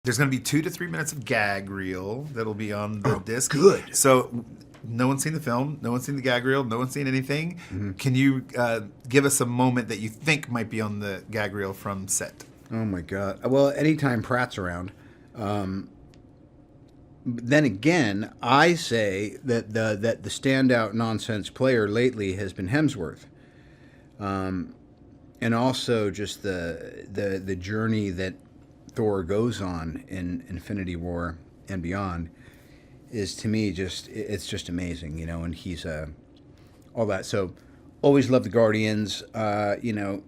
There's going to be 2 to 3 minutes of gag reel that'll be on the disc. Good. So no one's seen the film. No one's seen the gag reel. No one's seen anything. Mm-hmm. Can you give us a moment that you think might be on the gag reel from set? Oh, my God. Well, anytime Pratt's around. Then again, I say that the standout nonsense player lately has been Hemsworth. And also just the journey that Thor goes on in Infinity War and beyond is, to me, it's just amazing, you know, and he's all that. So always loved the Guardians. You know,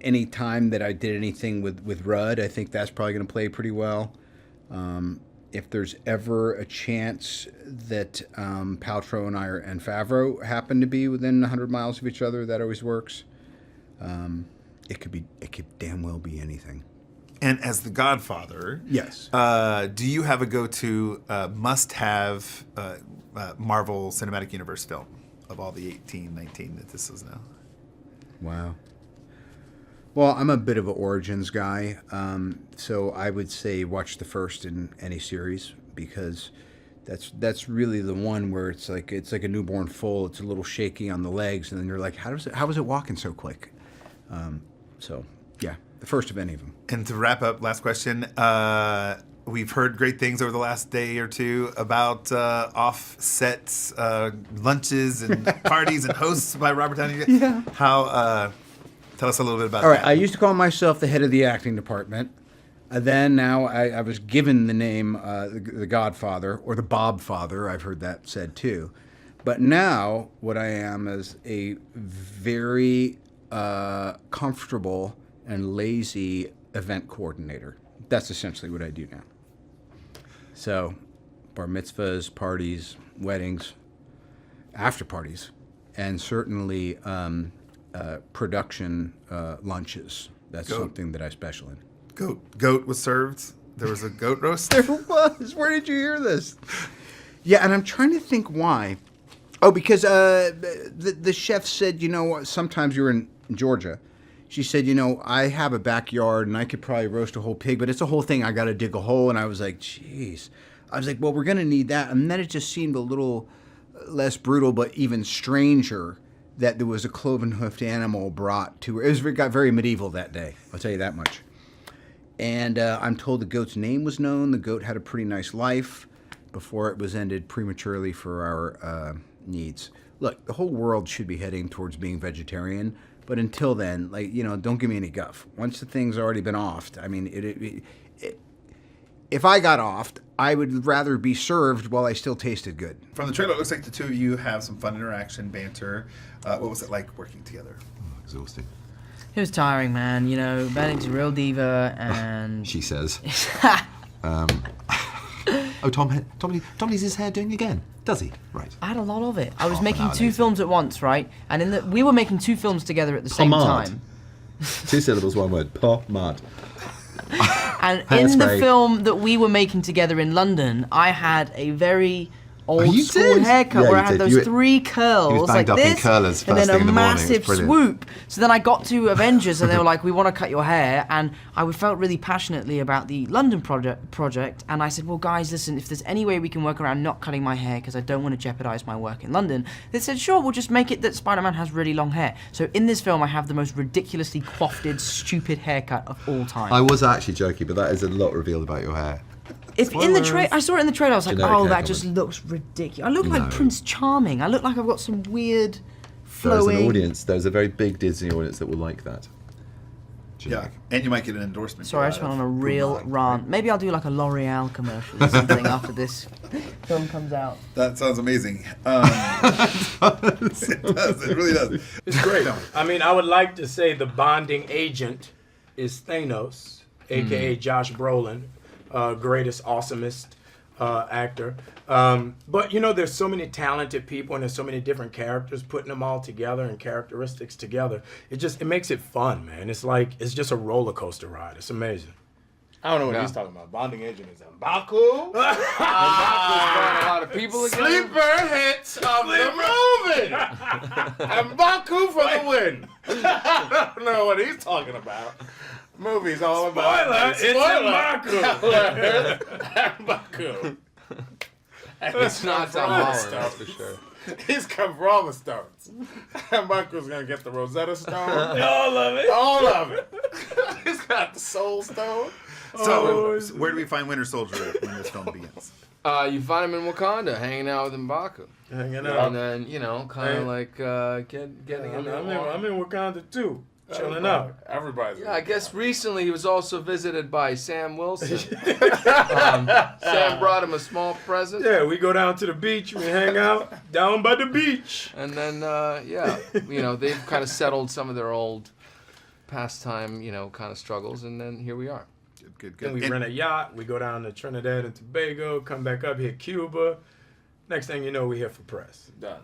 any time that I did anything with Rudd, I think that's probably going to play pretty well. If there's ever a chance that Paltrow and Favreau happen to be within 100 miles of each other, that always works. It could damn well be anything. And as the Godfather, yes. Do you have a go-to must-have Marvel Cinematic Universe film of all the 18, 19 that this is now? Wow. Well, I'm a bit of an Origins guy, so I would say watch the first in any series, because that's really the one where it's like a newborn foal. It's a little shaky on the legs, and then you're like, how is it walking so quick? So yeah, the first of any of them. And to wrap up, last question. We've heard great things over the last day or two about off-set lunches and parties and hosts by Robert Downey. Yeah. How? Tell us a little bit about that. All right, I used to call myself the head of the acting department. Now I was given the name the Godfather, or the Bob Father. I've heard that said too. But now what I am is a very comfortable and lazy event coordinator. That's essentially what I do now. So bar mitzvahs, parties, weddings, after parties, and certainly production lunches. That's something that I special in. Goat was served. There was a goat roast. There was. Where did you hear this? Yeah, and I'm trying to think why. Oh, because the chef said, you know, sometimes you're in Georgia. She said, you know, I have a backyard and I could probably roast a whole pig, but it's a whole thing. I got to dig a hole. And I was like, geez. I was like, well, we're going to need that. And then it just seemed a little less brutal, but even stranger that there was a cloven-hoofed animal brought to her. It got very medieval that day. I'll tell you that much. And I'm told the goat's name was known. The goat had a pretty nice life before it was ended prematurely for our needs. Look, the whole world should be heading towards being vegetarian, but until then, like, you know, don't give me any guff. Once the thing's already been offed, I mean, if I got offed, I would rather be served while I still tasted good. From the trailer, it looks like the two of you have some fun interaction, banter. What was it like working together? Oh, exhausting. It was tiring, man. You know, Benning's a real diva, and... She says. Oh, Tom needs his hair doing again, does he? Right. I had a lot of it. I was making two films at once, right? And we were making two films together at the same time. 2 syllables, 1 word. Pomade. And in the film that we were making together in London, I had a very old school haircut where I had those 3 curls like this, and then a massive swoop. So then I got to Avengers and they were like, we want to cut your hair, and I felt really passionately about the London project, and I said, well guys, listen, if there's any way we can work around not cutting my hair because I don't want to jeopardize my work in London, they said, sure, we'll just make it that Spider-Man has really long hair. So in this film I have the most ridiculously coiffed, stupid haircut of all time. I was actually joking, but that is a lot revealed about your hair. If in the I saw it in the trailer, I was like, oh, that just looks ridiculous. I look like Prince Charming. I look like I've got some weird flowing... There's a very big Disney audience that will like that. Yeah, and you might get an endorsement. Sorry, I just went on a real rant. Maybe I'll do like a L'Oreal commercial or something after this film comes out. That sounds amazing. It does. It really does. It's great. I mean, I would like to say the bonding agent is Thanos, a.k.a. Josh Brolin. Greatest, awesomest actor. But, you know, there's so many talented people and there's so many different characters, putting them all together and characteristics together. It makes it fun, man. It's just a roller coaster ride. It's amazing. I don't know what he's talking about. Bonding agent is M'Baku. M'Baku's brought a lot of people again. Sleeper hits of the movie. M'Baku for the win. I don't know what he's talking about. movie's all about. Spoiler! It's M'Baku. It's not Tom Holland, that's for sure. He's come for all the stones. M'Baku's gonna get the Rosetta Stone. All of it. All of it. He's got the Soul Stone. So, where do we find Winter Soldier when this film begins? You find him in Wakanda, hanging out with M'Baku. Hanging out. And then, you know, kind of like getting I'm him in Wakanda too. Chilling out. Everybody's. Yeah, I guess recently he was also visited by Sam Wilson. Sam brought him a small present. Yeah, we go down to the beach. We hang out down by the beach. And then, you know, they've kind of settled some of their old pastime, you know, kind of struggles. And then here we are. Good. Then we rent a yacht. We go down to Trinidad and Tobago, come back up, hit Cuba. Next thing you know, we here for press. Done.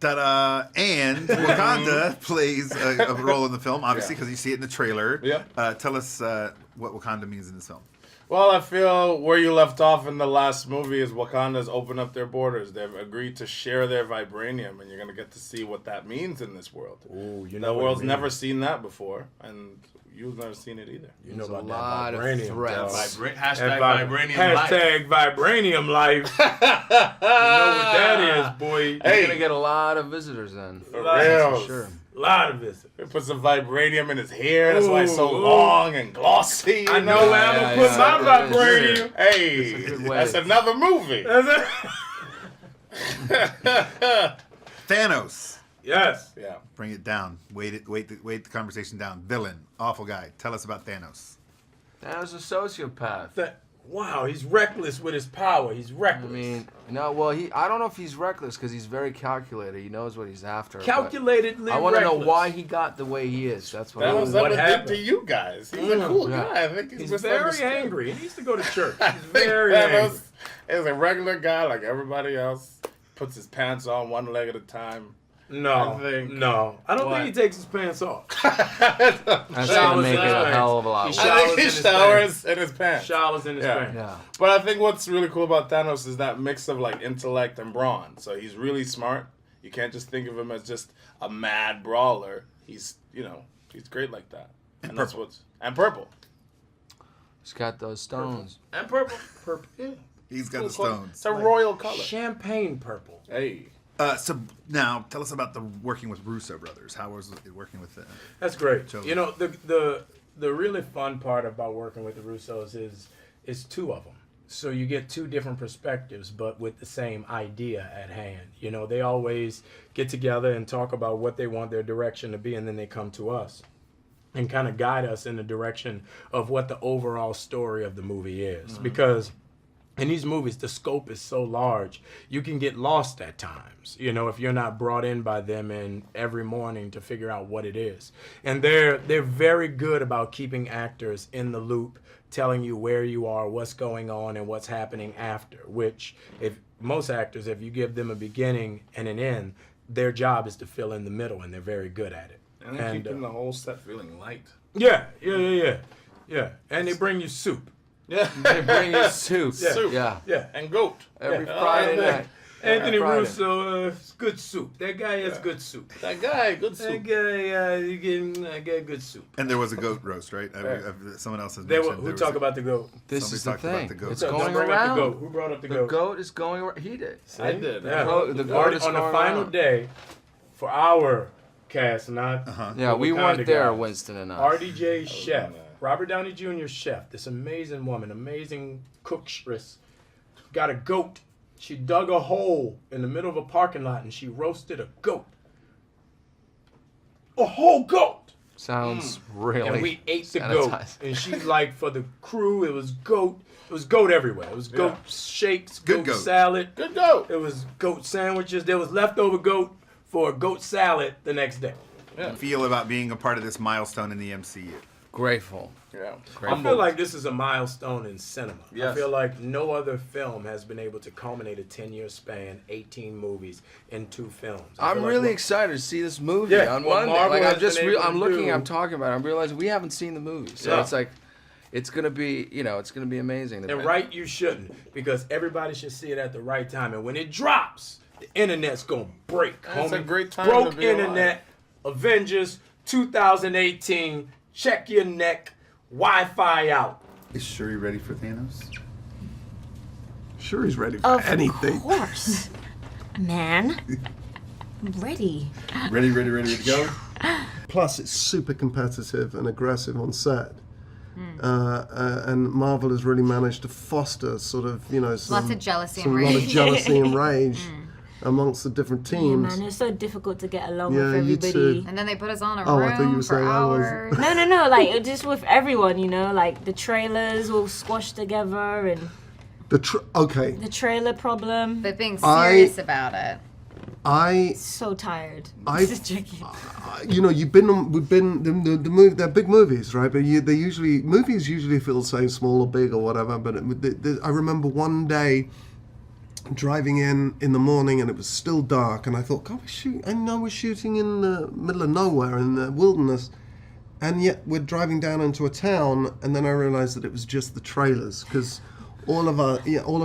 Ta-da! And Wakanda plays a role in the film, obviously, because you see it in the trailer. Yeah. Tell us what Wakanda means in this film. Well, I feel where you left off in the last movie is Wakanda's opened up their borders. They've agreed to share their vibranium, and you're going to get to see what that means in this world. Ooh, you The world's never seen that before, and you've never seen it either. You know There's about a that lot of vibranium, threats. dog. Hashtag vibranium life. Hashtag vibranium life. You know what that is, boy. You're Hey. going to get a lot of visitors then. For Life, real. For sure. A lot of visitors. He puts some vibranium in his hair. That's why it's so Ooh. long and glossy. You I know where I'm Yeah, going to put yeah. my Yeah. vibranium. Hey, That's a good way. that's another movie. Thanos. Yes. Yeah. Bring it down. Wait the conversation down. Villain. Awful guy. Tell us about Thanos. That was a sociopath. Wow, he's reckless with his power. He's I reckless. mean, no, well, I don't know if he's reckless because he's very calculated. He knows what he's after. but Calculatedly I want to know reckless. why he got the way he is. That's what That I was want. what what happened. did to you guys. He's a cool Yeah. guy. I think he's Very misunderstood. angry. He needs to go to church. I He's think very angry. Thanos is a regular guy like everybody else. Puts his pants on one leg at a time. No, I think- no. I don't What? think he takes his pants off. That's going to Showers make in it his a pants. hell of a lot He worse. I think he in his showers in his pants. Showers in his Yeah. pants. Yeah. But I think what's really cool about Thanos is that mix of like intellect and brawn. So he's really smart. You can't just think of him as just a mad brawler. He's he's great like that. And that's purple. purple. He's got those stones. And purple. Purple. Yeah. He's got the stones. It's a royal color. Champagne purple. Hey. So now, tell us about the working with Russo brothers. How was it working with them? That's great. So- You know, the really fun part about working with the Russos is two of them. So you get two different perspectives, but with the same idea at hand. You know, they always get together and talk about what they want their direction to be, and then they come to us and kind of guide us in the direction of what the overall story of the movie is. Because in these movies, the scope is so large, you can get lost at times, you know, if you're not brought in by them in every morning to figure out what it is. And they're very good about keeping actors in the loop, telling you where you are, what's going on, and what's happening after, which if most actors, if you give them a beginning and an end, their job is to fill in the middle, and they're very good at it. And they're keeping the whole set feeling light. Yeah. And they bring you soup. Yeah. They bring you soup. Soup. Yeah. Yeah. And goat. Every Yeah. Friday night. Anthony Friday. Russo, it's good soup. That guy has good soup. That guy, good That soup. guy, you getting good soup. And there was a goat roast, right? Someone else has They mentioned. who there was talk a- about the goat? This Somebody is the talked about thing. the goat. It's Don't going bring up around. the goat. Who brought up the The goat? goat is going around. He did. I did. Yeah. The goat is on the going final around. day for our cast, not Yeah, we Wakanda weren't there, guys. Winston and I. RDJ chef, there. Robert Downey Jr. chef, this amazing woman, amazing cookstress, got a goat. She dug a hole in the middle of a parking lot and she roasted a goat. A whole goat! Sounds really. And we ate the goat. sanitized. And she's like, for the crew, it was goat. It was goat everywhere. It was goat shakes, Good goat goat. salad. Good goat. It was goat sandwiches. There was leftover goat for a goat salad the next day. Feel about being a part of this milestone in the MCU. Grateful. Yeah. I feel like this is a milestone in cinema. I Yes. feel like no other film has been able to culminate a 10-year span, 18 movies, in 2 films. I I'm feel like really what- excited to see this movie Yeah, on what Monday. Marvel Like has I'm just, been able I'm to looking, do- I'm talking about it. I'm realizing we haven't seen the movie, so Yeah. it's like, it's gonna be, it's gonna be amazing. And right, you shouldn't, because everybody should see it at the right time. And when it drops, the internet's gonna break. It's a homie. great time Broke to be alive. internet. Avengers 2018. Check your neck. Wi-Fi out. Is Shuri ready for Thanos? Sure, he's ready for anything. Of course. Man. I'm ready. Ready to go? Plus, it's super competitive and aggressive on set. And Marvel has really managed to foster sort of, lots of jealousy and a lot of rage. jealousy and rage amongst the different Yeah, teams. man, it's so difficult to get along Yeah, with you everybody. too. And then they put us on a I thought you room were for saying I was. hours. No, like just with everyone, like the trailers all squashed together and Okay. the trailer problem. But being serious about it. So tired. we've been they're big movies, right? But movies usually feel so small or big or whatever. But I remember one day driving in the morning and it was still dark, and I thought, God, we're shooting in the middle of nowhere in the wilderness, and yet we're driving down into a town, and then I realized that it was just the trailers, because all of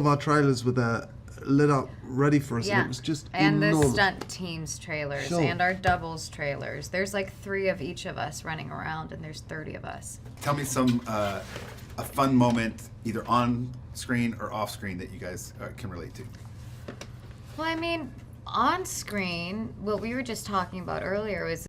our trailers were there, lit up, ready for us, and it was just enormous. The stunt team's trailers and our doubles trailers. There's like 3 of each of us running around, and there's 30 of us. Tell me some a fun moment, either on screen or off screen, that you guys can relate to. Well, I mean, on screen, what we were just talking about earlier was